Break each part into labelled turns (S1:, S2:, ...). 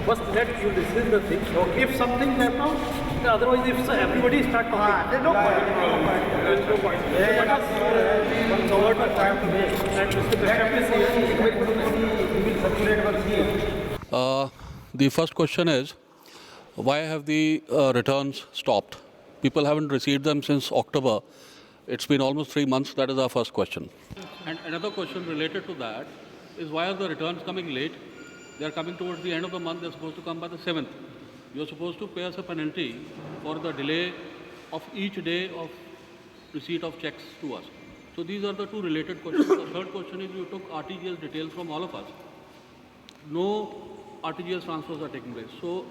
S1: first let you listen the thing. Okay. If something happens, otherwise if everybody start talking, there's no point. There's no point. Let us convert the time to this. And Mr. Kashyap is here.
S2: The first question is, why have the returns stopped? People haven't received them since October. It's been almost 3 months. That is our first question. And another question related to that is, why are the returns coming late? They are coming towards the end of the month. They're supposed to come by the 7th. You're supposed to pay us a penalty for the delay of each day of receipt of checks to us. So these are the two related questions. The third question is, you took RTGS details from all of us. No RTGS transfers are taking place. So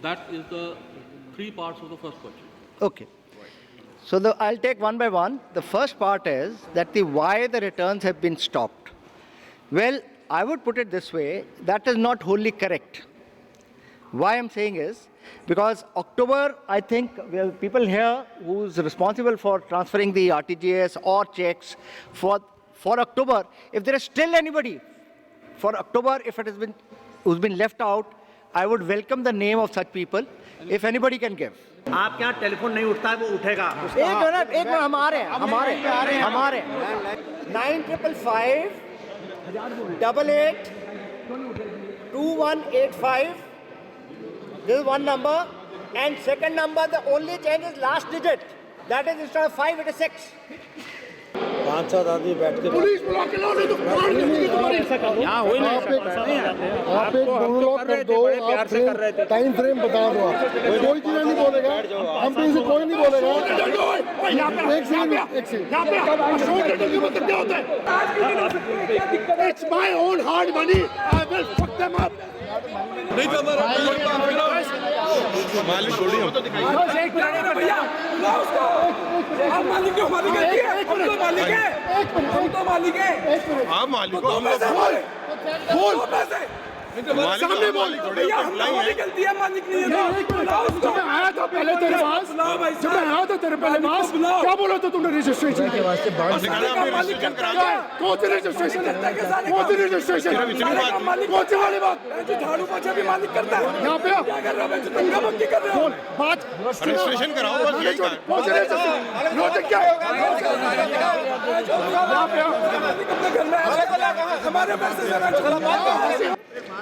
S2: that is the 3 parts of the first question.
S3: Okay. So I'll take one by one. The first part is that why the returns have been stopped. Well, I would put it this way, that is not wholly correct. Why I'm saying is, because October, I think we have people here who's responsible for transferring the RTGS or checks for October. If there is still anybody for October, if it has been who's been left out, I would welcome the name of such people, if anybody can give.
S1: आपके यहाँ telephone नहीं उठता है, वो उठेगा.
S3: एक minute हमारे 9555 88 2185. This is one number, and second number, the only change is last digit. That is, instead of 5, it is 6. 5-7 आदमी बैठ के पुलिस बुला के लाओ, नहीं तो मार देंगे तुम्हारी. यहाँ हो ही नहीं सकता. आप एक मोनोलॉग कर दो, आप टाइम फ्रेम बता दो. कोई चीज़ नहीं बोलेगा, हम पे से कोई नहीं बोलेगा. एक सेकंड यहाँ पे शो डेटल की मतलब क्या होता है? It's my own hard money. I will fuck them up. नहीं तो हमारा मालिक छोड़िए. भैया आप मालिक हो, मालिक है, हम तो मालिक है, हम तो मालिक है. आप मालिक हो, हम बोल सामने बोल. भैया हमारी गलती है, मालिक नहीं है. जब मैं आया था पहले तेरे पास, क्या बोला था तुमने रजिस्ट्रेशन के वास्ते? मालिक करता है. कौन सी रजिस्ट्रेशन? कौन सी रजिस्ट्रेशन? कौन सी वाली बात? झाड़ू पोछा भी मालिक करता है. यहाँ पे क्या कर रहा है? दंगा भक्ति कर रहे हो. बात रजिस्ट्रेशन कराओ. कौन सी रजिस्ट्रेशन? लॉजिक क्या है? यहाँ पे अपने घर में हमारे पैसे से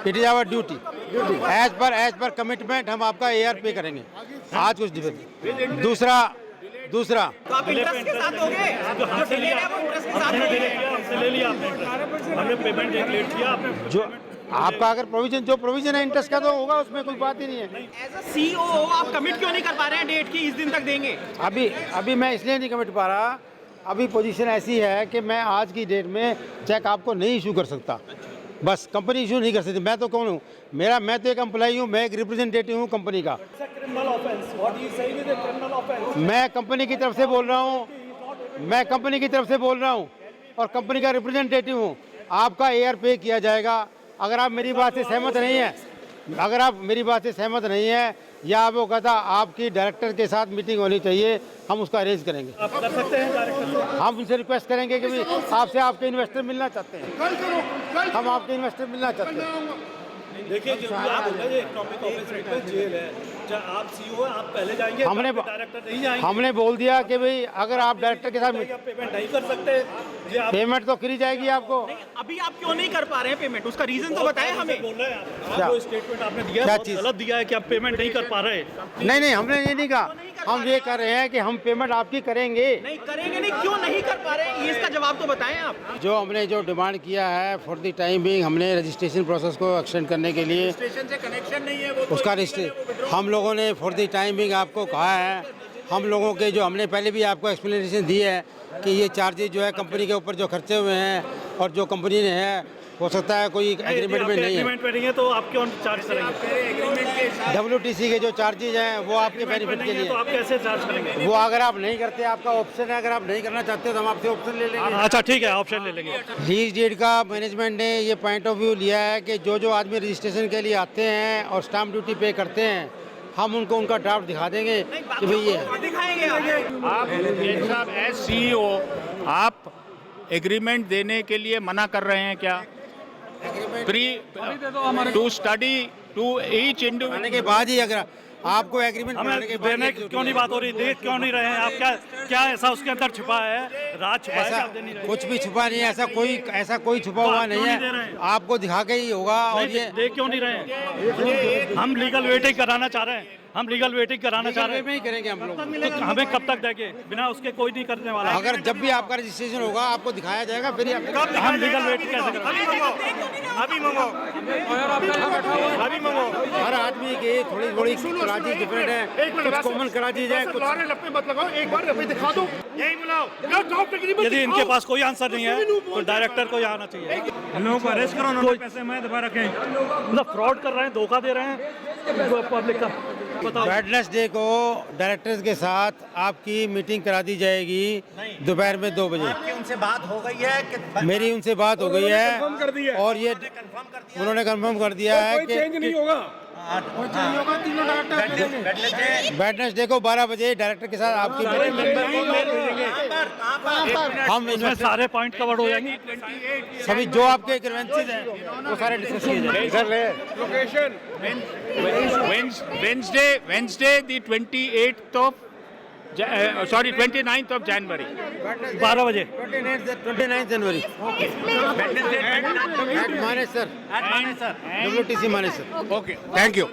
S4: it is our duty. As per commitment हम आपका AR पे करेंगे. आज कुछ डिफरेंट. दूसरा
S5: तो आप इंटरेस्ट के साथ होगे, जो डिले है वो इंटरेस्ट के साथ ले लिया आपने. हमने पेमेंट एक लेट किया आपने.
S4: जो आपका अगर जो प्रोविजन है इंटरेस्ट का, तो होगा, उसमें कोई बात ही नहीं है.
S5: एज अ CEO आप कमिट क्यों नहीं कर पा रहे हैं डेट की, इस दिन तक देंगे?
S4: अभी मैं इसलिए नहीं कमिट पा रहा. अभी पोजीशन ऐसी है कि मैं आज की डेट में चेक आपको नहीं इशू कर सकता. बस कंपनी इशू नहीं कर सकती. मैं तो कौन हूँ? मैं तो एक एम्प्लॉई हूँ, मैं एक रिप्रेजेंटेटिव हूँ कंपनी का. मैं कंपनी की तरफ से बोल रहा हूँ, और कंपनी का रिप्रेजेंटेटिव हूँ. आपका AR पे किया जाएगा. अगर आप मेरी बात से सहमत नहीं है, या आप वो कहता आपकी डायरेक्टर के साथ मीटिंग होनी चाहिए, हम उसको अरेंज करेंगे.
S5: आप कर सकते हैं डायरेक्टर से.
S4: हम उनसे रिक्वेस्ट करेंगे कि भाई आपसे आपके इन्वेस्टर मिलना चाहते हैं. हम आपके इन्वेस्टर मिलना चाहते हैं.
S1: देखिए, जो आप इकोनॉमिक ऑफिसर जेल है, चाहे आप CEO आप पहले जाएंगे, डायरेक्टर नहीं जाएंगे.
S4: हमने बोल दिया कि भाई अगर आप डायरेक्टर के साथ
S1: पेमेंट नहीं कर सकते,
S4: पेमेंट तो करी जाएगी आपको.
S5: अभी आप क्यों नहीं कर पा रहे हैं पेमेंट? उसका रीजन तो बताएं हमें.
S1: बोल रहे हैं आपको स्टेटमेंट आपने दिया, बहुत गलत दिया है कि आप पेमेंट नहीं कर पा रहे.
S4: नहीं, हमने ये नहीं कहा. हम ये कर रहे हैं कि हम पेमेंट आपकी करेंगे.
S5: नहीं, क्यों नहीं कर पा रहे हैं, ये इसका जवाब तो बताएं आप.
S4: हमने जो डिमांड किया है, फॉर द टाइम बिंग हमने रजिस्ट्रेशन प्रोसेस को एक्सटेंड करने के लिए,
S5: स्टेशन से कनेक्शन नहीं है वो,
S4: उसका हम लोगों ने फॉर द टाइम बिंग आपको कहा है. हम लोगों के जो हमने पहले भी आपको एक्सप्लेनेशन दी है कि ये चार्जेस जो है कंपनी के ऊपर जो खर्चे हुए हैं, और जो कंपनी ने है, हो सकता है कोई एग्रीमेंट में नहीं
S1: है, तो आप क्यों चार्ज करेंगे?
S4: WTC के जो चार्जेज हैं वो आपके बेनिफिट के लिए.
S1: तो आप कैसे चार्ज करेंगे?
S4: वो अगर आप नहीं करते, आपका ऑप्शन है. अगर आप नहीं करना चाहते तो हम आपसे ऑप्शन ले लेंगे.
S1: अच्छा ठीक है, ऑप्शन ले लेंगे.
S4: लीज डीड का मैनेजमेंट ने ये पॉइंट ऑफ व्यू लिया है कि जो आदमी रजिस्ट्रेशन के लिए आते हैं और स्टाम्प ड्यूटी पे करते हैं, हम उनको उनका ड्राफ्ट दिखा देंगे कि भाई ये
S5: दिखाएंगे.
S6: आप साहब एज CEO आप एग्रीमेंट देने के लिए मना कर रहे हैं क्या? To study to each individual.
S4: आने के बाद ही अगर आपको एग्रीमेंट
S1: हमें
S4: बनाने के बाद
S1: देने की क्यों नहीं बात हो रही, देख क्यों नहीं रहे हैं आप? क्या क्या ऐसा उसके अंदर छुपा है, राज छुपा है,
S4: ऐसा
S1: क्या आप दे नहीं रहे?
S4: कुछ भी छुपा नहीं है, ऐसा कोई छुपा
S1: तो
S4: हुआ
S1: आप
S4: नहीं
S1: क्यों नहीं दे
S4: है,
S1: रहे हैं?
S4: आपको दिखा के ही होगा। और
S1: नहीं,
S4: ये
S1: देख क्यों नहीं रहे हैं? हम लीगल वेटिंग कराना चाह रहे हैं, हम लीगल वेटिंग कराना चाह रहे
S4: में ही करेंगे हम लोग।
S1: हैं। तो हमें कब तक देंगे? बिना उसके कोई नहीं करने वाला।
S4: अगर जब भी आपका रजिस्ट्रेशन होगा आपको दिखाया जाएगा, फिर ही आप
S1: हम लीगल वेटिंग कैसे करें?
S5: अभी मंगो अभी मंगो।
S4: हर आदमी की थोड़ी थोड़ी कराची डिफरेंट है, कुछ कॉमन कराची जाए, कुछ
S5: लपे मत लगाओ, एक बार लपे दिखा दो, यही बुलाओ।
S1: यदि इनके पास कोई आंसर नहीं है तो डायरेक्टर को यहाँ आना चाहिए।
S5: इन लोगों को अरेस्ट करो, उन्होंने पैसे मैं दबा रखे हैं।
S1: मतलब फ्रॉड कर रहे हैं, धोखा दे रहे हैं पब्लिक का। बताओ।
S4: वेडनेसडे को डायरेक्टर्स के साथ आपकी मीटिंग करा दी जाएगी दोपहर में 2 बजे।
S3: उनसे बात हो गई है कि
S4: मेरी उनसे बात हो गई है और ये उन्होंने कंफर्म कर दिया है कि
S5: नहीं होगा।
S4: वेडनेसडे को 12 बजे डायरेक्टर के साथ आपकी हम
S1: इसमें
S4: इसमें
S1: सारे पॉइंट कवर हो जाएंगे।
S4: सभी जो आपके ग्रीवेंसेस हैं वो सारे डिस्कस किए जाएंगे।
S5: Location
S6: Wednesday, the 28th of, 29th of January.
S1: 12 बजे
S4: 29 जनवरी माने सर WTC माने सर।
S6: Okay, thank you.